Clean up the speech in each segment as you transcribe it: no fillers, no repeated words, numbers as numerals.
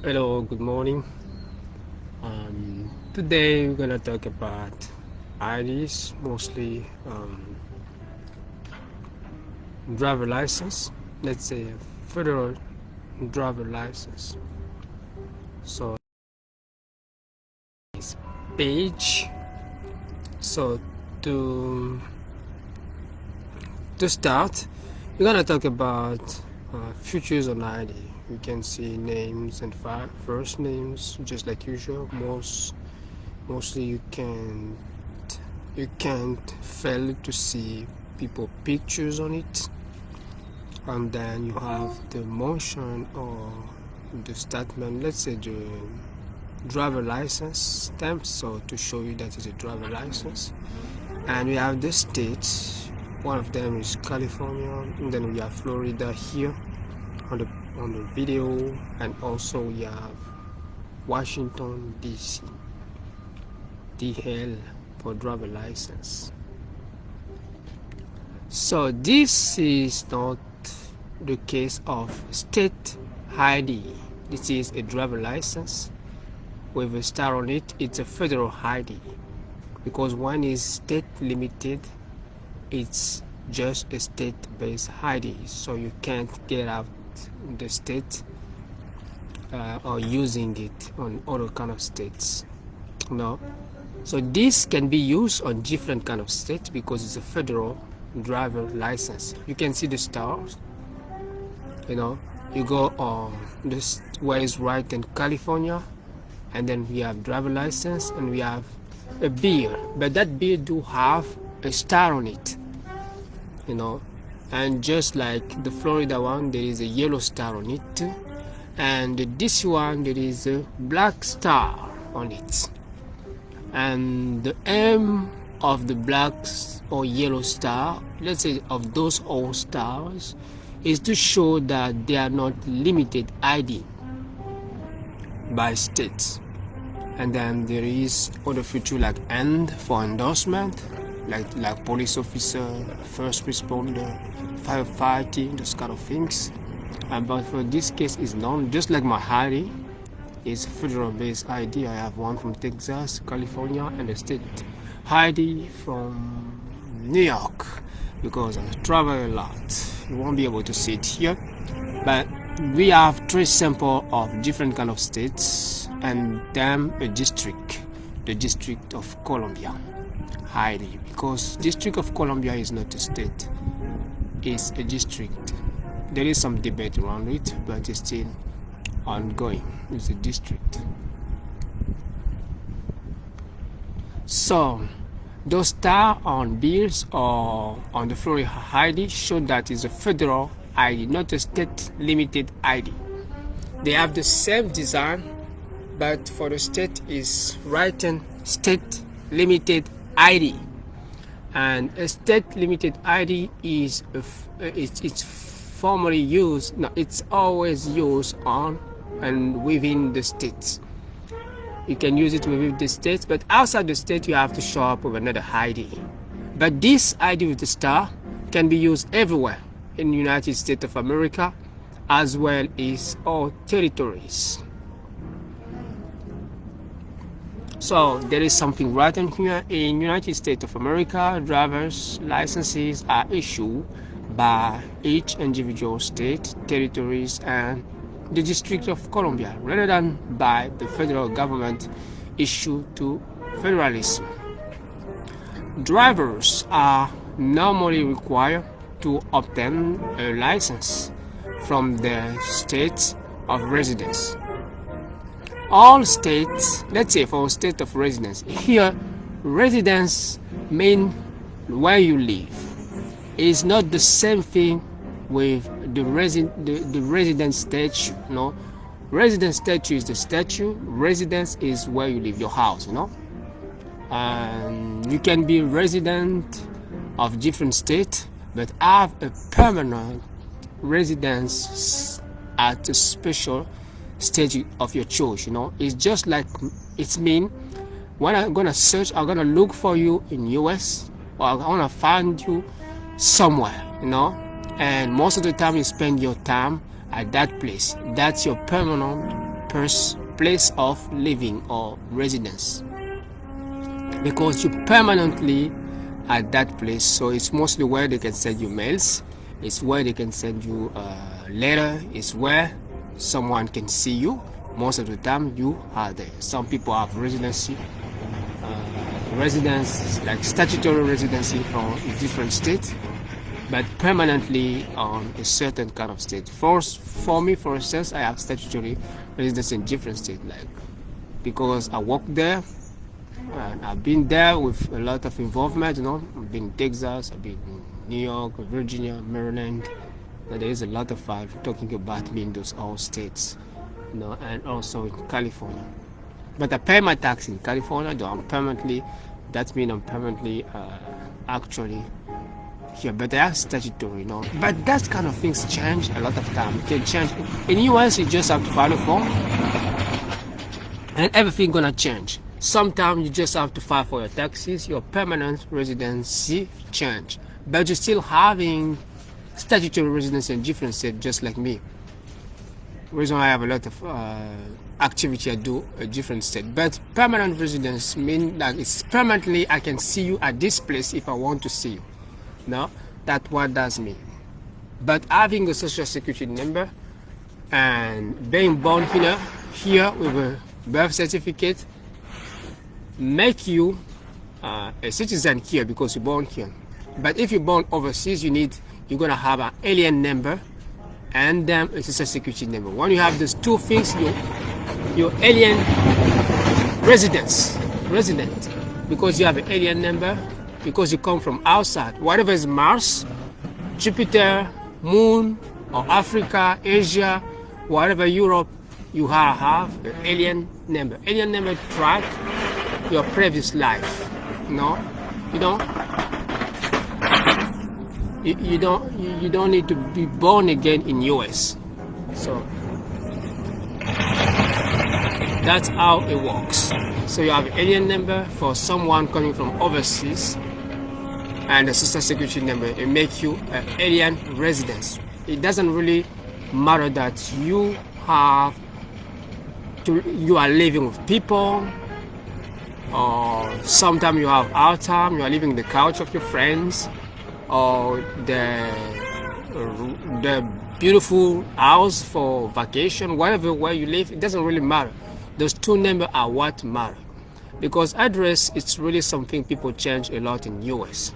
Hello, good morning. Today we're gonna talk about IDs, mostly driver license. Let's say a federal driver license. So it's page. So to to start, we're gonna talk about features on ID. You can see names and first names, just like usual. Mostly you can't fail to see people pictures on it, and then you have the motion or the statement, let's say the driver license stamp, so to show you that it's a driver license. And we have the states. One of them is California, and then we have Florida here on the video, and also we have Washington DC, DL for driver license. So this is not the case of state ID. This is a driver license with a star on it. It's a federal ID because one is state limited. It's just a state-based ID, so you can't get out the state or using it on other kind of states. No. So this can be used on different kind of states because it's a federal driver license. You can see the stars. You go on this where is right in California, and then we have driver license, and we have a beer, but that beer do have a star on it. And just like the Florida one, there is a yellow star on it too, and this one there is a black star on it. And the aim of the black or yellow star, let's say of those all stars, is to show that they are not limited ID by states. And then there is other feature like N for endorsement, like police officer, first responder, firefighting, those kind of things. But for this case is known just like my ID is federal based ID. I have one from Texas, California, and a state ID from New York because I travel a lot. You won't be able to see it here, but we have three samples of different kind of states and then a district, the District of Columbia ID, because District of Columbia is not a state, it's a district. There is some debate around it, but it's still ongoing. It's a district. So those stars on beers or on the Florida ID show that it's a federal ID, not a state limited ID. They have the same design, but for the state is written state limited ID. And a state limited ID is it's formally used. No, it's always used on and within the states. You can use it within the states, but outside the state you have to show up with another ID. But this ID with the star can be used everywhere in the United States of America, as well as all territories. So there is something written here: in United States of America, driver's licenses are issued by each individual state, territories, and the District of Columbia, rather than by the federal government issued to federalism. Drivers are normally required to obtain a license from their state of residence. All states, let's say for state of residence, here residence mean where you live. It's not the same thing with the resident statute. Resident statute is the statute, residence is where you live, your house. And you can be resident of different state but have a permanent residence at a special state of your choice. It's just like it's mean when I'm gonna search, I'm gonna look for you in US, or I'm gonna find you somewhere, and most of the time you spend your time at that place. That's your permanent place of living or residence, because you permanently at that place. So it's mostly where they can send you mails, it's where they can send you a letter, it's where someone can see you. Most of the time you are there. Some people have residency, residence like statutory residency from a different state, but permanently on a certain kind of state. For me, for instance, I have statutory residence in different states, like because I work there and I've been there with a lot of involvement. I've been in Texas, I've been in New York, Virginia, Maryland. There is a lot of talking about me in those all states, and also in California. But I pay my tax in California, though I'm permanently. That means I'm permanently actually here, but they are statutory, But that kind of things change a lot of time. It can change. In US, you just have to file a form, and everything gonna change. Sometimes you just have to file for your taxes, your permanent residency change, but you're still having statutory residence in different states, just like me. The reason I have a lot of activity I do a different state, but permanent residence means that it's permanently. I can see you at this place if I want to see you. No, that's what does mean. But having a social security number and being born here with a birth certificate make you a citizen here because you're born here. But if you're born overseas, you're gonna have an alien number and then a social security number. When you have those two things, you're alien resident, because you have an alien number, because you come from outside. Whatever is Mars, Jupiter, Moon, or Africa, Asia, whatever, Europe, you have an alien number. Alien number track your previous life. You don't need to be born again in US. So that's how it works. So you have an alien number for someone coming from overseas, and the social security number, it makes you an alien resident. It doesn't really matter that you are living with people, or sometimes you have out time, you are living the couch of your friends, or the beautiful house for vacation, wherever where you live. It doesn't really matter. Those two numbers are what matter, because address is really something people change a lot in US,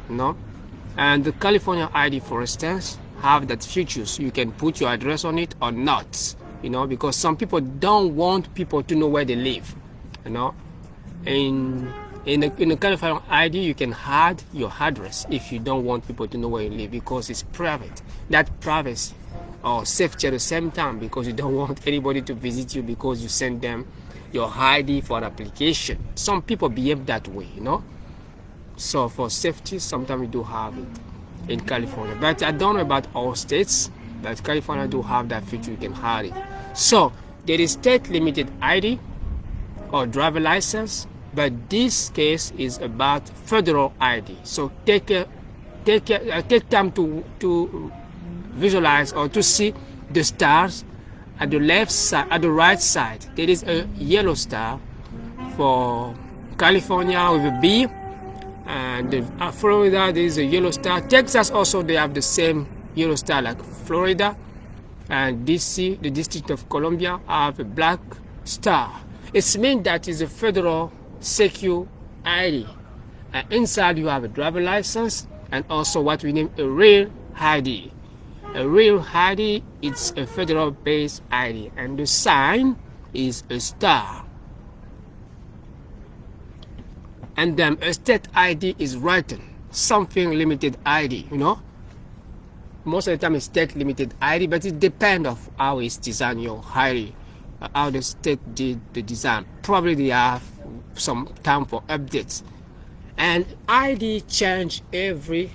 And the California ID, for instance, have that features. You can put your address on it or not, because some people don't want people to know where they live, In the California ID, you can hide your address if you don't want people to know where you live, because it's private. That privacy or safety at the same time, because you don't want anybody to visit you because you send them your ID for an application. Some people behave that way, So for safety, sometimes we do have it in California. But I don't know about all states, but California do have that feature. You can hide it. So there is state limited ID or driver license, but this case is about federal ID. So take time to visualize or to see the stars. At the left side, at the right side, there is a yellow star for California with a B, and Florida, there is a yellow star. Texas also, they have the same yellow star like Florida, and DC, the District of Columbia, have a black star. It means that is a federal secure ID. And inside you have a driver license and also what we name a real ID. A real ID, it's a federal-based ID, and the sign is a star. And then a state ID is written, something limited ID, Most of the time it's state limited ID, but it depends on how it's designed, your ID, how the state did the design. Probably they have some time for updates. And ID change every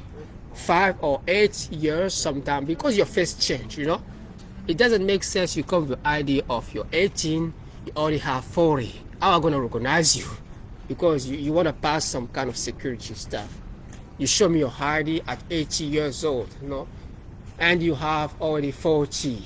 5 or 8 years sometimes, because your face change, It doesn't make sense you come with ID of your 18, you already have 40. How am I going to recognize you? Because you want to pass some kind of security stuff. You show me your ID at 80 years old, and you have already 40,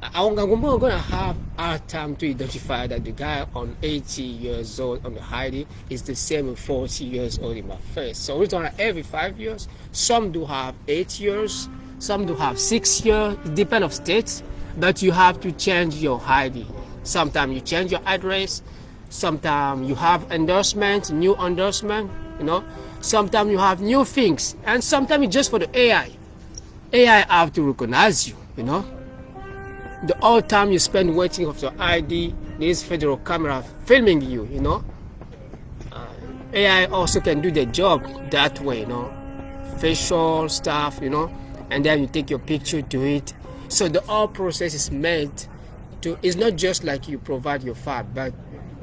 I'm gonna have a time to identify that the guy on 80 years old on the Heidi is the same with 40 years old in my face. So it's on every 5 years. Some do have 8 years, some do have 6 years. It depends on states, but you have to change your Heidi. Sometimes you change your address. Sometimes you have endorsement, new endorsement. Sometimes you have new things, and sometimes it's just for the AI. AI have to recognize you. The whole time you spend waiting of your ID, this federal camera filming you, AI also can do the job that way, facial stuff, and then you take your picture to it. So the whole process is meant to, it's not just like you provide your file, but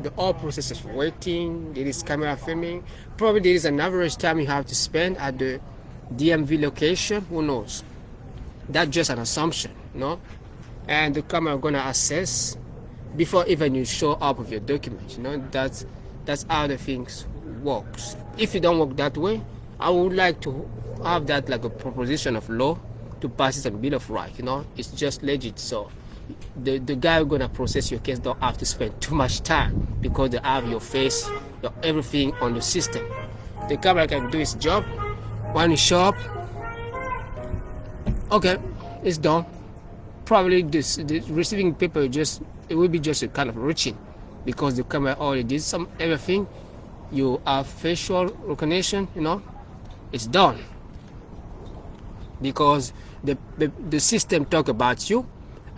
the whole process of waiting, there is camera filming, probably there is an average time you have to spend at the DMV location, who knows? That's just an assumption, and the camera gonna assess before even you show up with your documents. That's how the things works. If you don't work that way, I would like to have that like a proposition of law to pass it on bill of right. It's just legit. So the guy who's gonna process your case don't have to spend too much time because they have your face, your everything on the system. The camera can do its job. When you show up, okay, it's done. Probably the receiving paper it will be just a kind of routine because the camera already did everything. You have facial recognition, it's done because the system talk about you,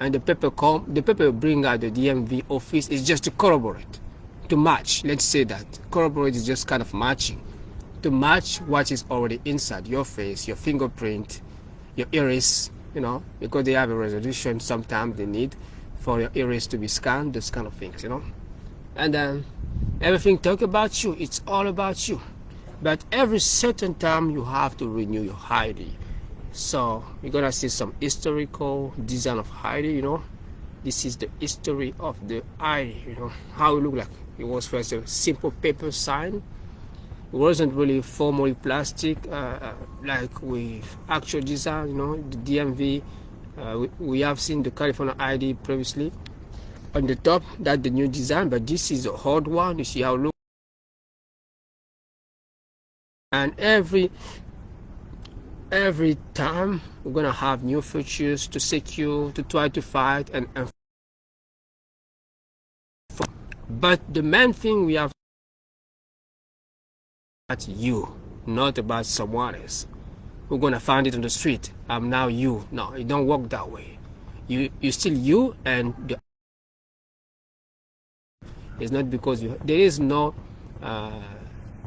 and the paper bring out the DMV office is just to corroborate, to match. Let's say that corroborate is just kind of matching, to match what is already inside your face, your fingerprint, your iris. Because they have a resolution sometimes they need for your iris to be scanned, those kind of things, and then everything talk about you, it's all about you. But every certain time you have to renew your ID. So you're gonna see some historical design of ID. This is the history of the ID. How it looked like. It was first a simple paper sign. It wasn't really formally plastic like with actual design. The DMV, we have seen the California ID previously on the top. That's the new design, but this is a hard one. You see how it looks. And every time we're gonna have new features to secure, to try to fight and but the main thing we have about you, not about someone else. We're gonna find it on the street. I'm now you. No, it don't work that way. You still you, and it's not because there is no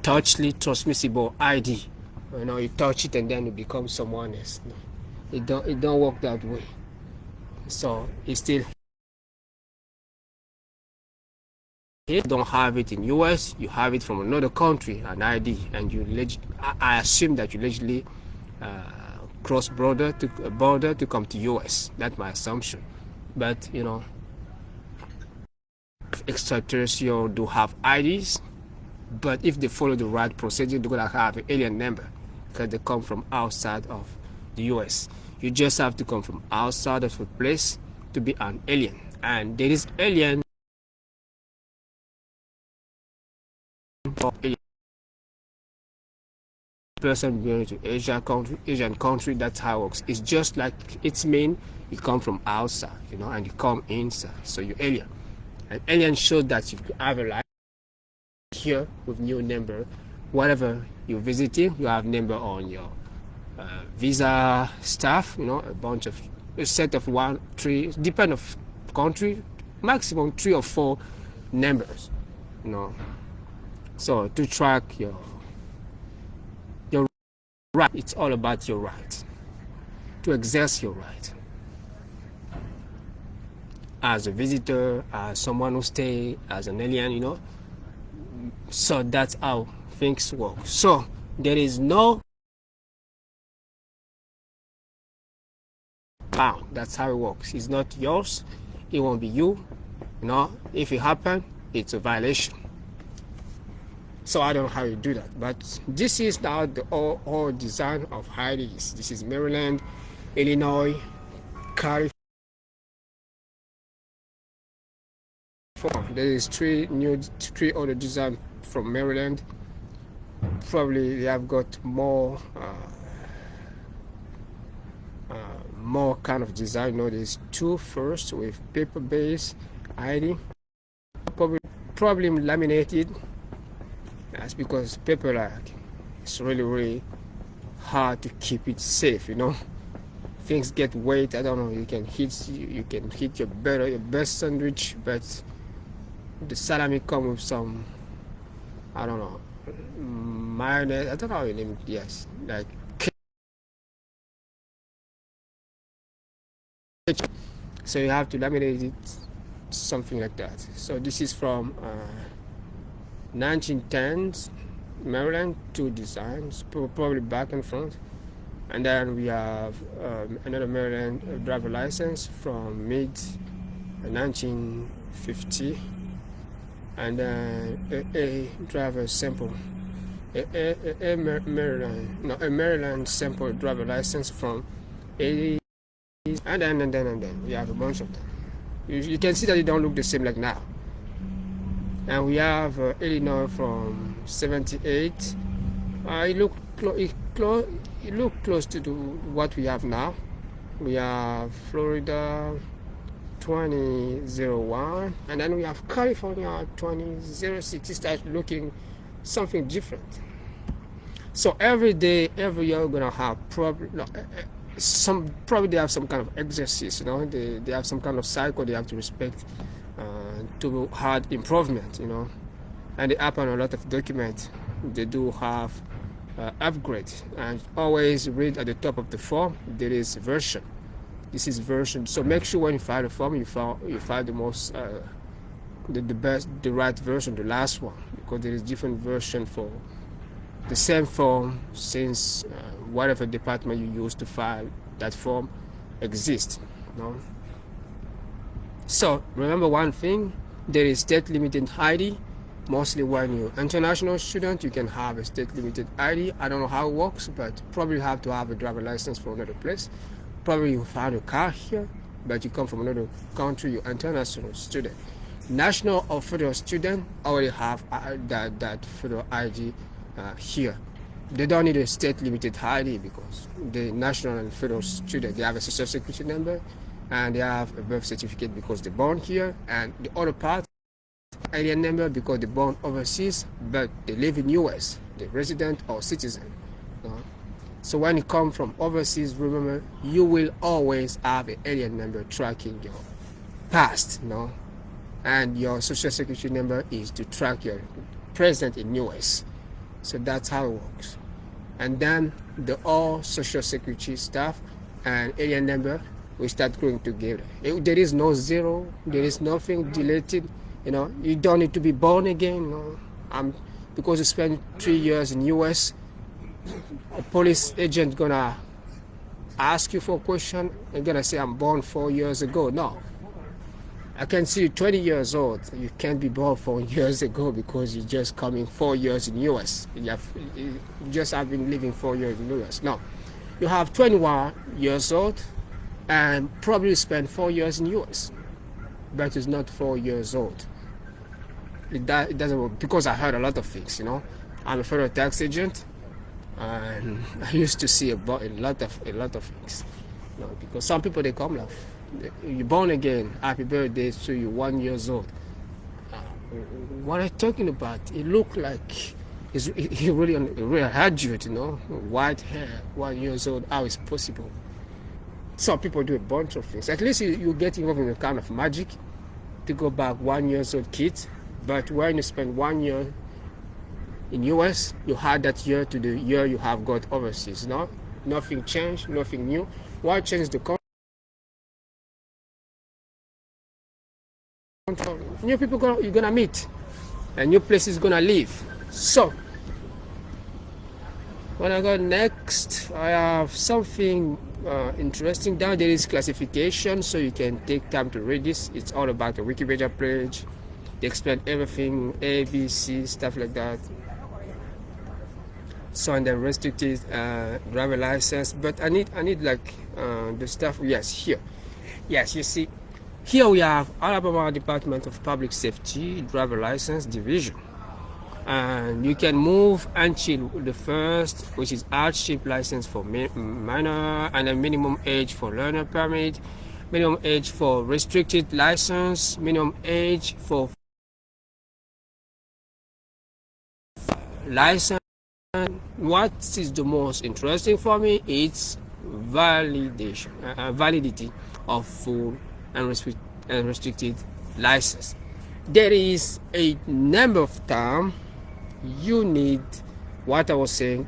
touchly transmissible ID. You touch it and then it becomes someone else. No, it don't work that way. So it's still. You don't have it in US, you have it from another country, an ID, and I assume that you allegedly cross border to come to US. That's my assumption. But extraterrestrial do have IDs, but if they follow the right procedure, they're gonna have an alien number because they come from outside of the US. You just have to come from outside of the place to be an alien, and there is alien. Person going to Asian country, that's how it works. It's just like it's mean you come from outside, and you come inside, so you're alien. And alien shows that you have a life here with new number. Whatever you're visiting, you have number on your visa stuff. A set of 1, 3, depend of country, maximum 3 or 4 numbers. So to track your right, it's all about your right to exercise your right as a visitor, as someone who stay, as an alien. So that's how things work. So there is no bound. That's how it works. It's not yours. It won't be you. If it happens, it's a violation. So I don't know how you do that, but this is now the whole design of Heidi's. This is Maryland, Illinois, California. form. There is three other design from Maryland. Probably they have got more kind of design. No, there's two first with paper base ID, probably laminated. That's because paper, like, it's really hard to keep it safe, you know. Things get weight. I don't know, you can hit your best sandwich, but the salami come with some, I don't know, mayonnaise. I don't know how you name it. Yes, like ketchup. So you have to laminate it, something like that. So this is from 1910s Maryland, two designs, probably back and front. And then we have another Maryland driver license from mid 1950, and then a driver sample, a Maryland sample driver license from 80s, and then we have a bunch of them. You can see that they don't look the same like now. And we have Illinois from 78. It look close to what we have now. We have Florida 2001, and then we have California 2006. It starts looking something different. So every day, every year, we're gonna have probably they have some kind of exercise. You know, they have some kind of cycle they have to respect to hard improvement. You know, and they happen a lot of documents. They do have upgrade, and always read at the top of the form there is version. This is version, so make sure when you file the form you file the most the best, the right version, the last one, because there is different version for the same form, since whatever department you use to file that form exists, you know? So remember one thing, there is state limited ID. Mostly when you're international student, you can have a state limited ID. I don't know how it works, but probably have to have a driver license from another place. Probably you found a car here, but you come from another country, you're international student. National or federal student already have that federal ID here. They don't need a state limited ID because the national and federal student, they have a social security number and they have a birth certificate because they're born here, and the other part alien number because they're born overseas but they live in US, the resident or citizen. So when you come from overseas, remember you will always have an alien number tracking your past, and your social security number is to track your present in US. So that's how it works. And then the all social security stuff and alien number will start growing together. There is no zero, there is nothing deleted. You don't need to be born again. Because you spend 3 years in US, a police agent gonna ask you for a question and gonna say I'm born 4 years ago. No, I can see you 20 years old. You can't be born 4 years ago because you're just coming 4 years in US. You just have been living 4 years in US. No, you have 21 years old and probably spent 4 years in US, but it's not 4 years old. It doesn't work, because I heard a lot of things. I'm a federal tax agent, and I used to see about a lot of things. Because some people, they come like, you're born again, happy birthday to you, 1 year old. What are you talking about? It looked like he really had you, white hair, 1 year old. How is possible? Some people do a bunch of things. At least you get involved in a kind of magic to go back 1 year old kids. But when you spend 1 year in US, you had that year to the year you have got overseas. Nothing changed, nothing new. What changed the country? New people you're gonna meet, and new places gonna live. So when I go next, I have something interesting down there. Is classification, so you can take time to read this. It's all about the Wikipedia page. They explain everything, A, B, C, stuff like that. So, and then restricted driver license. But I need like the stuff. Yes, here. Yes, you see, Here we have Alabama Department of Public Safety driver license division, and you can move until the first, which is hardship license for minor, and a minimum age for learner permit, minimum age for restricted license, minimum age for license. What is the most interesting for me? It's validation, validity of full and restricted license. There is a number of times you need what I was saying,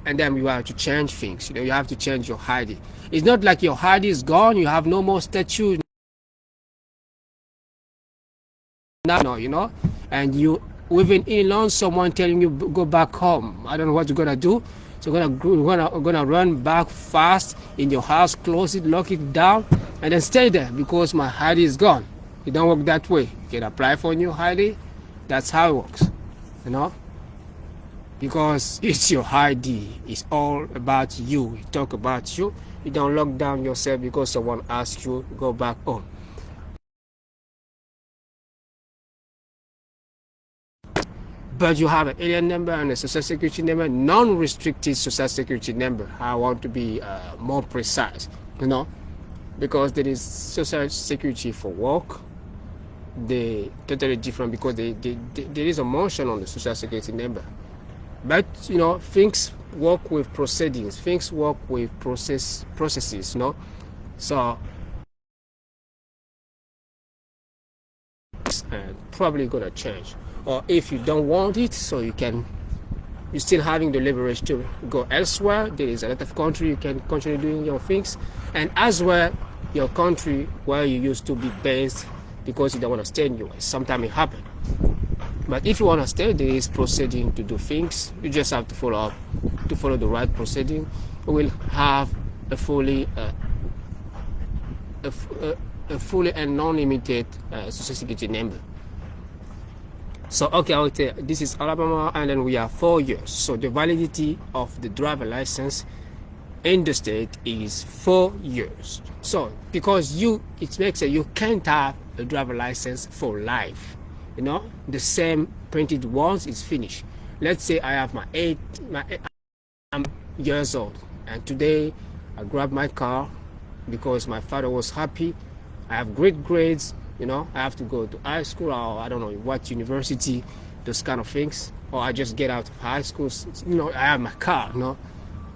and then you have to change things. You have to change your ID. It's not like your ID is gone, you have no more statue now, and you within Elon, someone telling you go back home. I don't know what you're gonna do. So you're gonna run back fast in your house, close it, lock it down, and then stay there because my ID is gone. It don't work that way. You can apply for a new ID. That's how it works, because it's your ID. It's all about you. It talk about you. You don't lock down yourself because someone asks you go back home. But you have an alien number and a social security number, non-restricted social security number. I want to be more precise, because there is social security for work. They totally different because there is a motion on the social security number. But things work with proceedings, things work with processes, So probably gonna change. Or if you don't want it, so you're still having the leverage to go elsewhere. There is a lot of country you can continue doing your things, and as well your country where you used to be based, because you don't want to stay in US. Sometimes it happens. But if you want to stay, there is proceeding to do things. You just have to follow the right proceeding. You will have a fully and non-limited social security number. So okay, I would say this is Alabama, and then we have 4 years. So the validity of the driver license in the state is 4 years. So because it makes it you can't have a driver license for life. The same printed once is finished. Let's say I have I'm years old, and today I grab my car because my father was happy. I have great grades. I have to go to high school, or I don't know what university, those kind of things, or I just get out of high school. I have my car,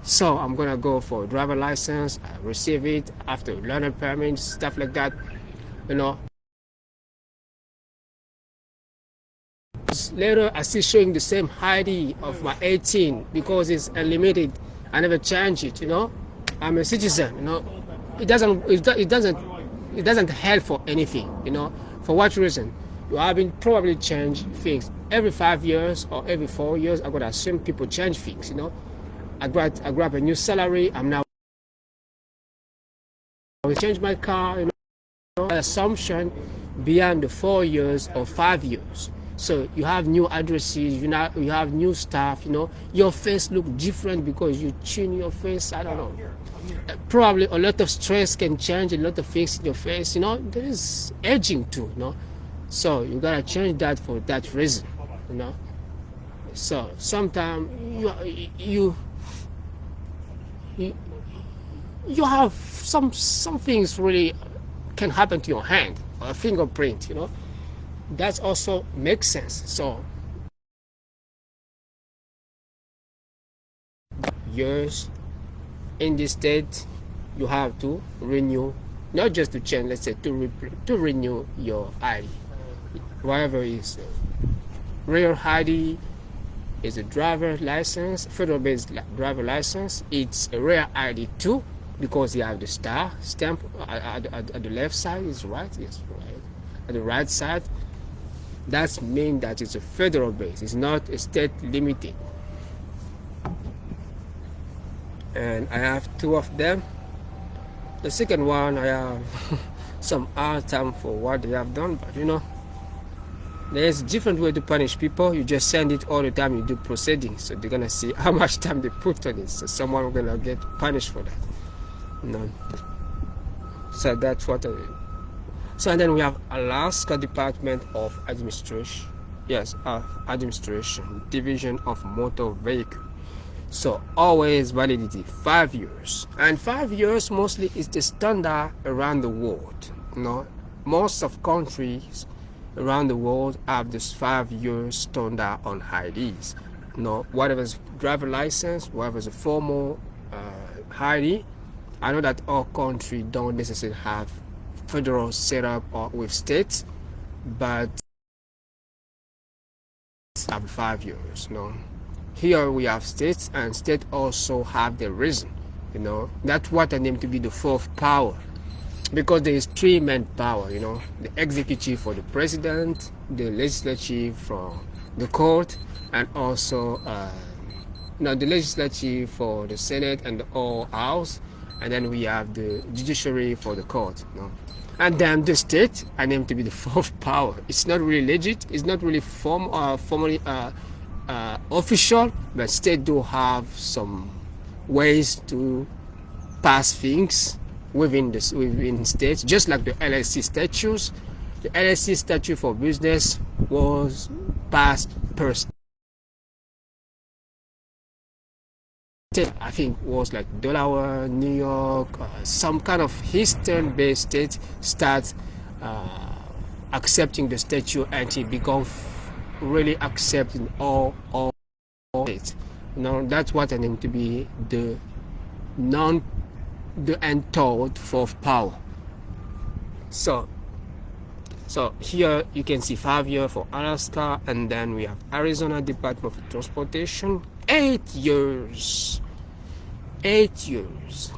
so I'm gonna go for a driver license. I receive it after learner permit, stuff like that. Later, I still showing the same ID of my 18 because it's unlimited. I never change it. I'm a citizen. It doesn't help for anything. For what reason? You have been probably change things every 5 years or every 4 years. I'm gonna assume people change things. I grab a new salary. I will change my car. Assumption beyond the 4 years or 5 years. So you have new addresses, you have new stuff, your face look different because you tune your face. I don't know. Probably a lot of stress can change a lot of things in your face. There is aging too, So you gotta change that for that reason, So sometimes you have some things really can happen to your hand or a fingerprint, That also makes sense. So years in the state, you have to renew, not just to change, let's say to renew your ID. Whatever is real ID is a driver license, federal-based driver license. It's a rare ID too, because you have the star stamp at the left side. Is right, yes, right. At the right side, that means that it's a federal base. It's not a state limited. And I have 2 of them. The second one, I have some hard time for what they have done, but there's a different way to punish people. You just send it all the time you do proceedings, so they're gonna see how much time they put on it. So someone gonna get punished for that. So that's what So and then we have Alaska Department of Administration. Yes, Administration, Division of Motor Vehicle. So always validity 5 years, and 5 years mostly is the standard around the world. Most of countries around the world have this 5 years standard on IDs. Whatever's driver license, whatever's a formal ID. I know that all countries don't necessarily have federal setup or with states, but have 5 years. Here we have states, and states also have the reason. That's what I name to be the fourth power, because there is three main power. The executive for the president, the legislative from the court, and also the legislative for the Senate and the whole house, and then we have the judiciary for the court. And then the state I name to be the fourth power. It's not really legit, it's not really formally official, but state do have some ways to pass things within states, just like the LLC statutes. The LLC statute for business was passed per state. I think was like Delaware, New York, some kind of Eastern-based state start accepting the statute, and it become really accepting all states. That's what I need to be the untold fourth power. So here you can see 5 years for Alaska, and then we have Arizona Department of Transportation, 8 years. 8 years.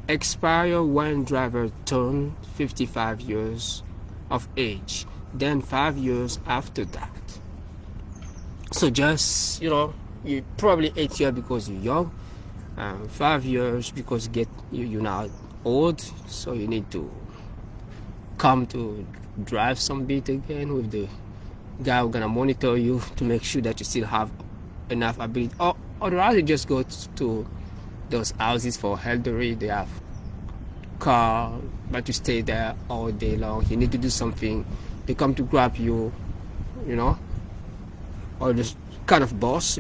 Expire when driver turn 55 years of age. Then 5 years after that. So just you probably 8 years because you're young, 5 years because you're now old, so you need to come to drive some bit again with the guy who's gonna monitor you to make sure that you still have enough ability. Or otherwise you just go to those houses for elderly. They have car, but you stay there all day long. You need to do something, they come to grab you, or this kind of boss,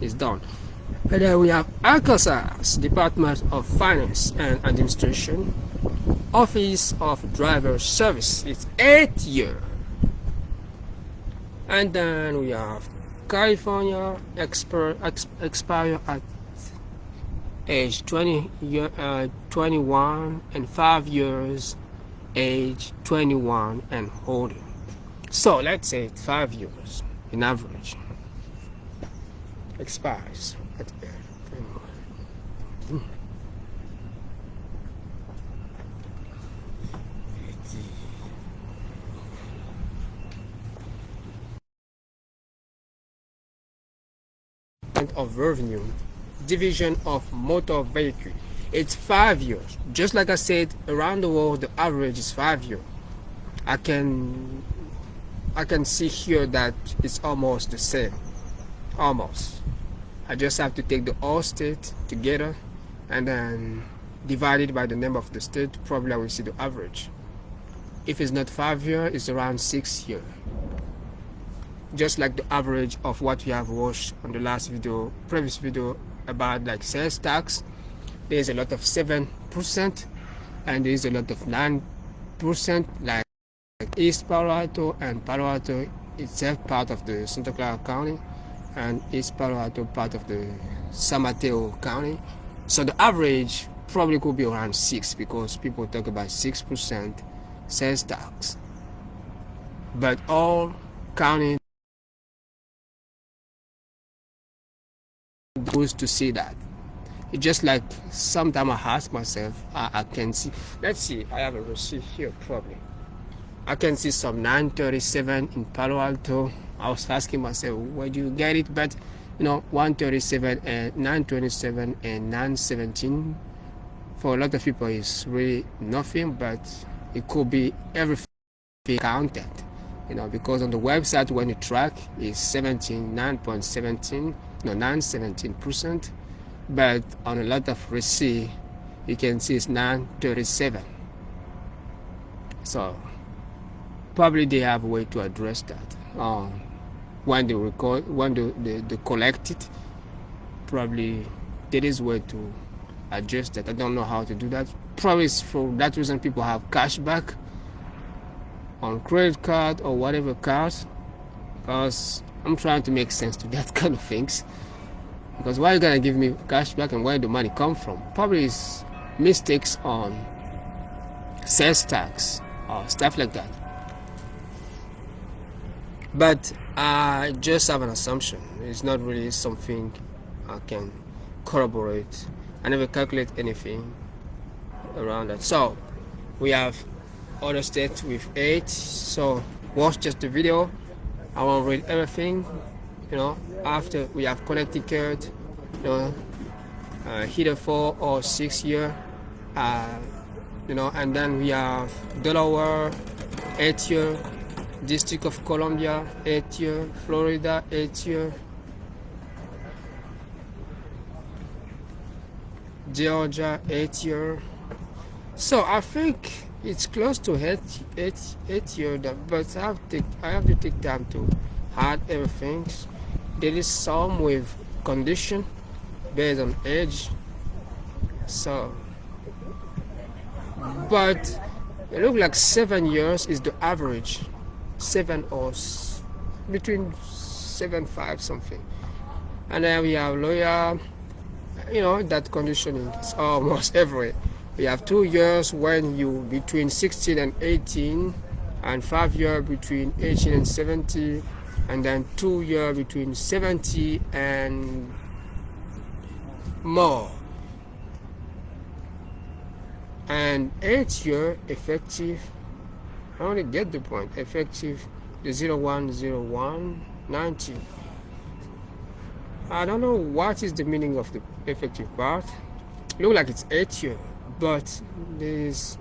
is done. And then we have Arkansas Department of Finance and Administration, Office of Driver Service. It's 8 years. And then we have California, expire at age 21, and 5 years age 21 and older. So let's say 5 years in average expires at age 21. Of revenue, Division of Motor Vehicle, it's 5 years. Just like I said, around the world the average is 5 years. I can see here that it's almost the same. Almost. I just have to take the all state together and then divide it by the name of the state. Probably I will see the average. If it's not 5 years, it's around 6 years. Just like the average of what we have watched on the previous video about like sales tax. There's a lot of 7%, and there's a lot of 9%, like East Palo Alto, and Palo Alto itself part of the Santa Clara County, and East Palo Alto part of the San Mateo County. So the average probably could be around 6, because people talk about 6% sales tax. But all counties goes to see that. It's just like sometimes I ask myself, I can see, let's see, I have a receipt here probably. I can see some 937 in Palo Alto. I was asking myself, where do you get it? But 137 and 927 and 917 for a lot of people is really nothing, but it could be everything counted. Because on the website when you track is 9.17%, but on a lot of receipt you can see it's 937. So probably they have a way to address that. When they record, when they collect it, probably there is a way to adjust that. I don't know how to do that. Probably for that reason people have cashback on credit card or whatever cards, because I'm trying to make sense to that kind of things. Because why are you gonna give me cashback and where the money come from? Probably is mistakes on sales tax or stuff like that. But I just have an assumption. It's not really something I can corroborate. I never calculate anything around that. So we have other states with 8. So watch just the video. I won't read everything. After we have Connecticut, either 4 or 6 year, and then we have Delaware, 8 year, District of Columbia, 8 year, Florida, 8 year, Georgia, 8 year. So I think it's close to 8 year, but I have to take time to add everything. There is some with condition based on age. So, but it looks like 7 years is the average. 7 or between 7.5 something. And then we have lawyer, that conditioning is almost everywhere. We have 2 years when you between 16 and 18, and 5 years between 18 and 70, and then 2 years between 70 and more, and 8 year effective. I only get the point. Effective the 01/01/19. I don't know what is the meaning of the effective part. Look like it's 8 years, but this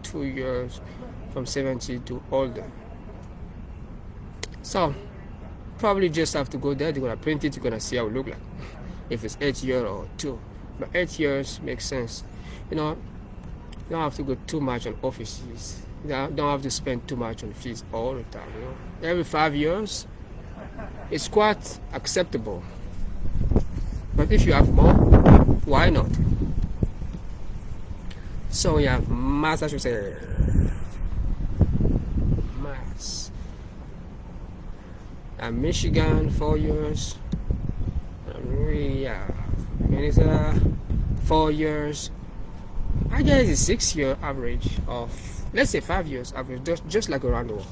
2 years from 70 to older. So probably just have to go there. They're gonna print it. You're gonna see how it look like. If it's 8 years or 2, but 8 years makes sense. You don't have to go too much on offices. You don't have to spend too much on fees all the time. Every 5 years, it's quite acceptable. But if you have more, why not? So we have Massachusetts, and Michigan 4 years. And we have Minnesota 4 years. I guess it's 6 year average of, let's say 5 years average, just like around the world.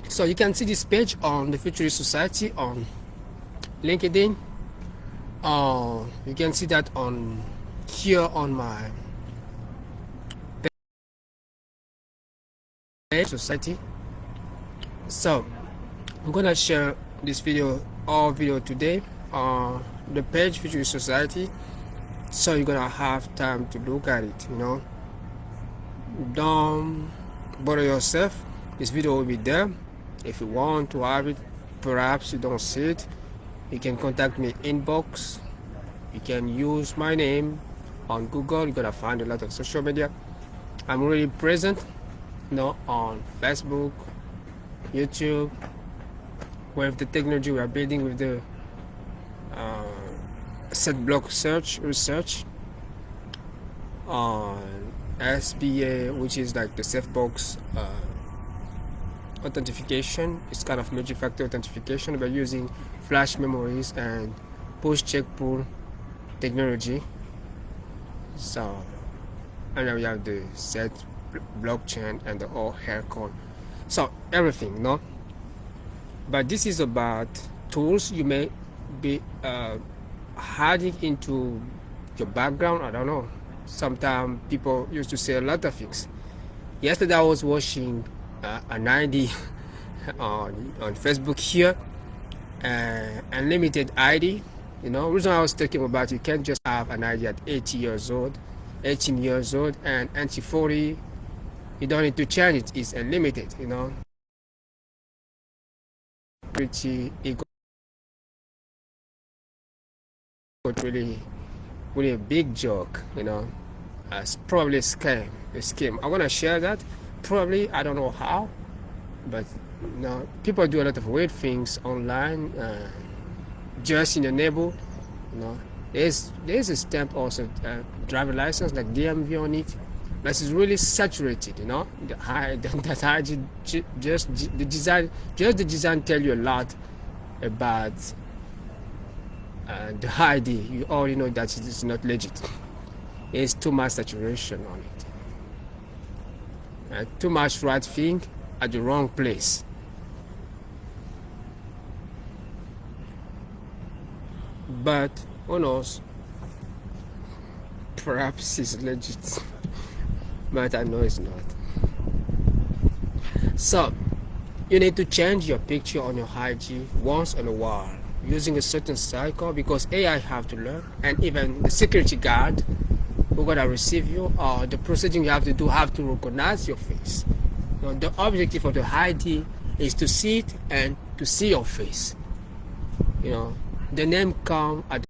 So you can see this page on the Futurist Society on LinkedIn. You can see that on here on my page society. So I'm gonna share this video today on the page Futurist Society, so you're gonna have time to look at it. Don't bother yourself. This video will be there. If you want to have it, perhaps you don't see it, you can contact me inbox. You can use my name on Google. You're gonna find a lot of social media. I'm really present, on Facebook, YouTube, with the technology we are building with the set block search research on SBA, which is like the SafeBox authentication. It's kind of multi-factor authentication by using flash memories and push check pull technology. So, and then we have the set blockchain and the all haircon. So everything, but this is about tools you may be adding into your background. I don't know. Sometimes people used to say a lot of things. Yesterday I was watching an ID on Facebook here, unlimited ID. Reason I was talking about, you can't just have an ID at 18 years old, and until 40, you don't need to change it. It's unlimited. Pretty ego but really, really a big joke, you know. It's probably a scam, a scheme. I'm gonna share that. Probably, I don't know how, but you know, people do a lot of weird things online, just in your neighborhood, you know. There's a stamp also, driver license like DMV on it, but it's really saturated, you know. The high, that high, just the design tell you a lot about the ID. You already know that it is not legit. There's too much saturation on it, too much right thing at the wrong place. But who knows? Perhaps it's legit, but I know it's not. So you need to change your picture on your IG once in a while using a certain cycle, because AI have to learn, and even the security guard who gonna receive you, or the procedure you have to do, have to recognize your face. You know, the objective of the ID is to see it and to see your face. You know, the name come at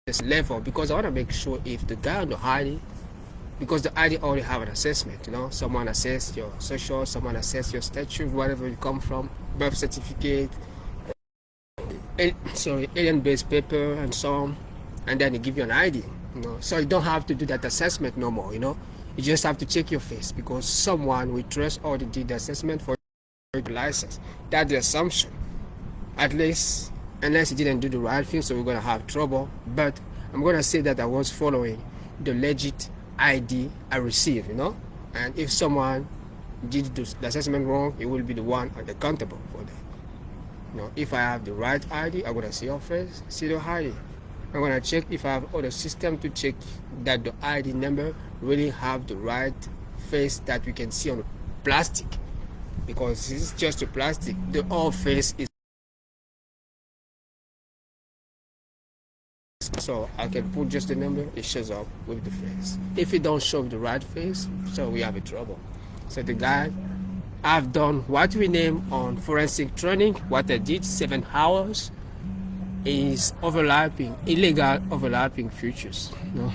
this level because I want to make sure if the guy on the ID, because the ID already have an assessment, you know, someone assess your social, someone assess your stature, wherever you come from, birth certificate, alien-based paper and so on, and then they give you an ID, you know. So you don't have to do that assessment no more, you know. You just have to check your face because someone we trust already did the assessment for the license. That's the assumption, at least, unless you didn't do the right thing, so we're gonna have trouble. But I'm gonna say that I was following the legit ID I received, you know. And if someone did the assessment wrong, it will be the one accountable for that. You know, if I have the right ID, I'm gonna see your face, see the ID. I'm gonna check if I have other system to check that the ID number really have the right face that we can see on the plastic, because this is just a plastic. The whole face is, so I can put just the number, it shows up with the face. If it don't show the right face, so we have a trouble. So the guy, I've done what we name on forensic training, what I did 7 hours, is overlapping, illegal overlapping features. You know?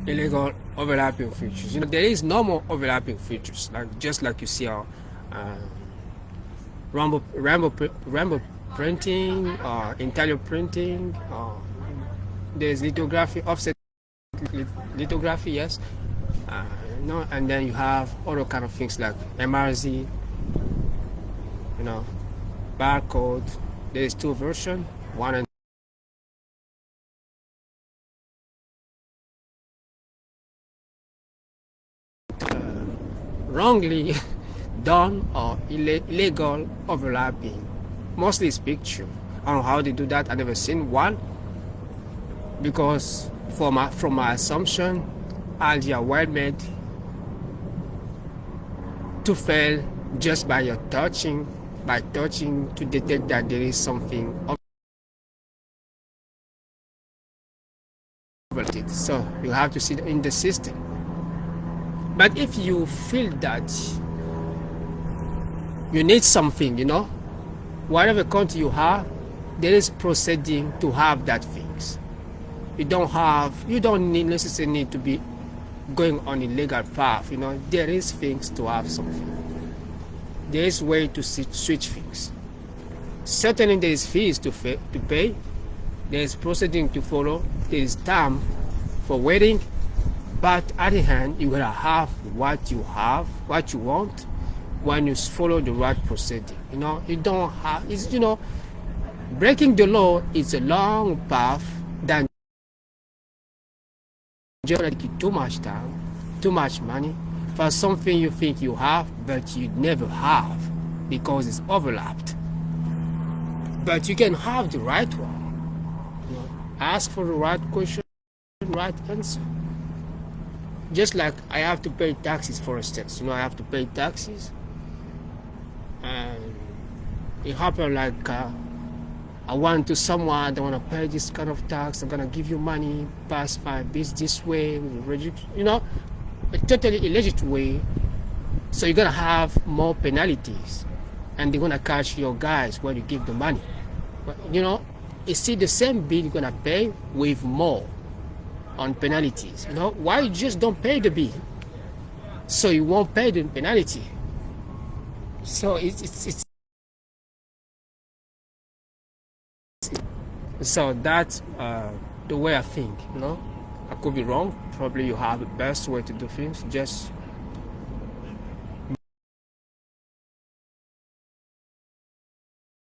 Illegal overlapping features. You know, there is normal overlapping features, like just like you see our Rambo printing, interior printing, there's lithography, offset lithography, yes. You know, and then you have other kind of things like MRZ, you know, barcode. There is 2 versions, one and wrongly done or illegal overlapping. Mostly it's picture. I don't know how they do that. I never seen one, because from my assumption, ID are well made to fail just by your touching to detect that there is something overlapped. So you have to see it in the system. But if you feel that you need something, you know, whatever country you have, there is proceeding to have that things. You don't necessarily need to be going on illegal path, you know. There is things to have something. There is way to switch things. Certainly there is fees to pay. There is proceeding to follow. There is time for waiting. But at the end, you're gonna have what you want when you follow the right proceeding. You know, you don't have, it's, you know, breaking the law is a long path than just take too much time, too much money for something you think you have, but you never have because it's overlapped. But you can have the right one. You know, ask for the right question, right answer. Just like I have to pay taxes, for instance. You know, I have to pay taxes, and it happened like I went to someone, I don't want to pay this kind of tax, I'm gonna give you money, pass my bills this way, you know, a totally illegit way. So you're gonna have more penalties, and they're gonna catch your guys when you give the money. You know, it's still the same bill you're gonna pay with more on penalties. You know, why you just don't pay the bill? So you won't pay the penalty. So it's so that's the way I think. You know, I could be wrong. Probably you have the best way to do things. Just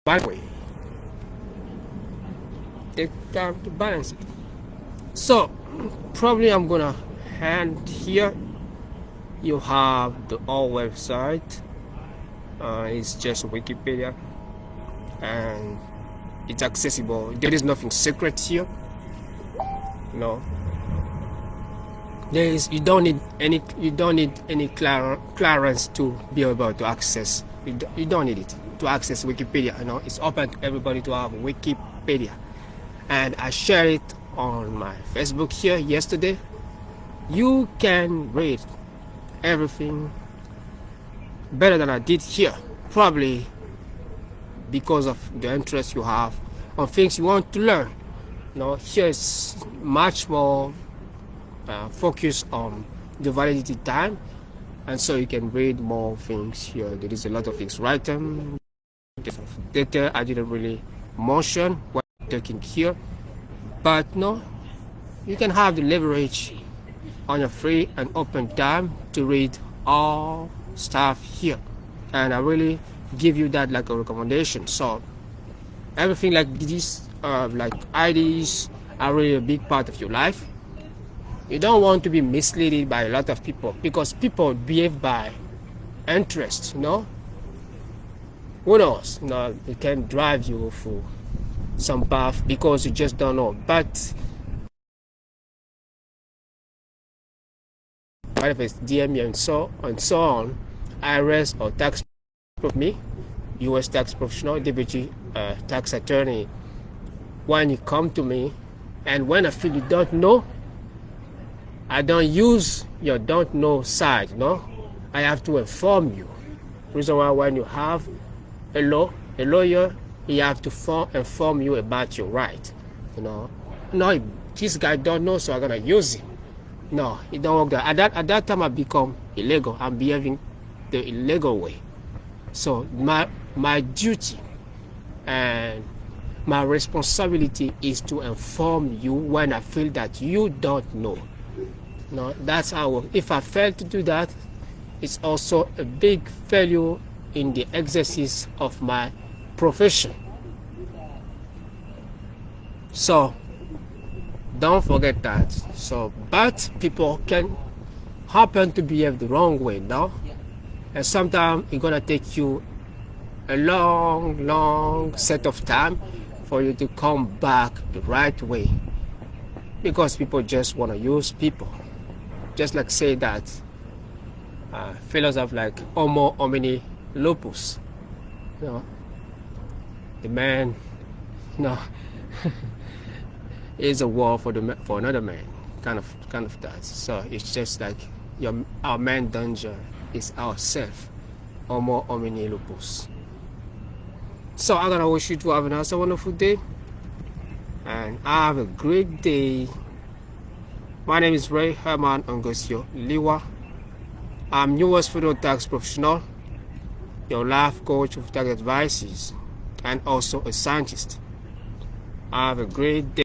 by way, take time to balance it. So probably I'm gonna hand here. You have the old website. It's just Wikipedia, and it's accessible. There is nothing secret here. No, there is. You don't need any clearance to be able to access. You don't need it to access Wikipedia. You know, it's open to everybody to have Wikipedia, and I shared it on my Facebook here yesterday. You can read everything better than I did here, probably because of the interest you have on things you want to learn. You know, here is much more focused on the validity time, and so you can read more things here. There is a lot of things written. Data I didn't really mention what I'm talking here, but no, you can have the leverage on your free and open time to read all stuff here, and I really give you that like a recommendation. So everything like this, like IDs, are really a big part of your life. You don't want to be misled by a lot of people, because people behave by interest. You know, who knows? You know, it can drive you through some path because you just don't know. But whatever it's DM and so on, IRS or tax me, U.S. tax professional, deputy tax attorney. When you come to me, and when I feel you don't know, I don't use your don't know side. No, I have to inform you. Reason why when you have a lawyer, he have to inform you about your right. You know, no, this guy don't know, so I'm gonna use him. No, it don't work that. At that time I become illegal. I'm behaving the illegal way. So my duty and my responsibility is to inform you when I feel that you don't know. No, that's how I work. If I fail to do that, it's also a big failure in the exercise of my profession. So don't forget that. So, but people can happen to behave the wrong way now, and sometimes it's gonna take you a long set of time for you to come back the right way, because people just want to use people. Just like say that philosophy like homo homini lupus, you know, the man, you know, is a war for another man, kind of that. So it's just like our main danger is ourself, homo homini lupus. So I'm gonna wish you to have another wonderful day, and have a great day. My name is Ray Herman Angosio Liwa. I'm US federal tax professional, your life coach with tax advices, and also a scientist. Have a great day.